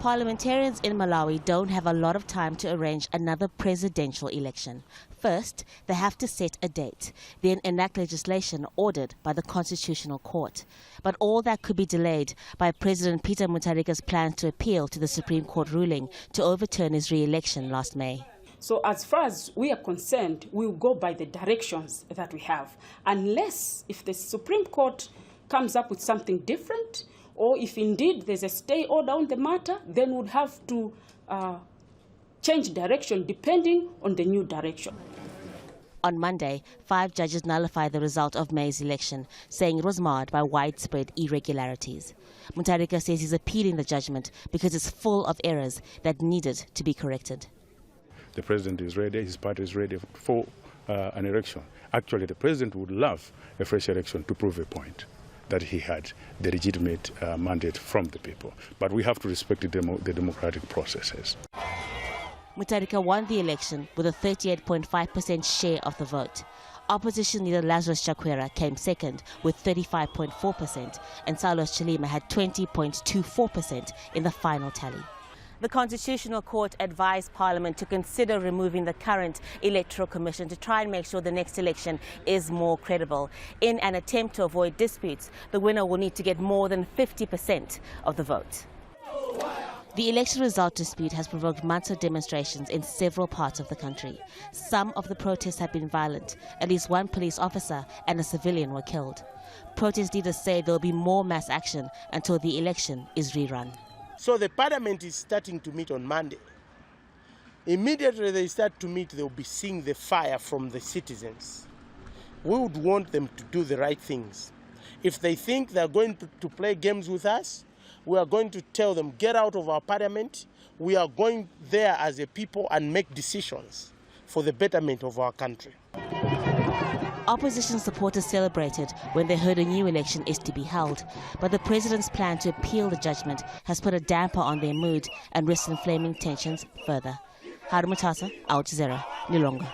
Parliamentarians in Malawi don't have a lot of time to arrange another presidential election. First, they have to set a date, then enact legislation ordered by the Constitutional Court. But all that could be delayed by President Peter Mutharika's plans to appeal to the Supreme Court ruling to overturn his re-election last May. So as far as we are concerned, we will go by the directions that we have. Unless if the Supreme Court comes up with something different, or if indeed there's a stay order on the matter, then we'd have to change direction depending on the new direction. On Monday, 5 judges nullified the result of May's election, saying it was marred by widespread irregularities. Mutharika says he's appealing the judgment because it's full of errors that needed to be corrected. The president is ready, his party is ready for an election. Actually, the president would love a fresh election to prove a point that he had the legitimate mandate from the people. But we have to respect the democratic processes. Mutharika won the election with a 38.5% share of the vote. Opposition leader Lazarus Chakwera came second with 35.4%, and Saulos Chilima had 20.24% in the final tally. The Constitutional Court advised Parliament to consider removing the current Electoral Commission to try and make sure the next election is more credible. In an attempt to avoid disputes, the winner will need to get more than 50% of the vote. The election result dispute has provoked months of demonstrations in several parts of the country. Some of the protests have been violent. At least one police officer and a civilian were killed. Protest leaders say there will be more mass action until the election is rerun. So the parliament is starting to meet on Monday. Immediately they start to meet, they'll be seeing the fire from the citizens. We would want them to do the right things. If they think they're going to play games with us, we are going to tell them, get out of our parliament. We are going there as a people and make decisions for the betterment of our country. Opposition supporters celebrated when they heard a new election is to be held, but the president's plan to appeal the judgment has put a damper on their mood and risks inflaming tensions further. Haru, Mutasa, Jazeera, Lilongwe.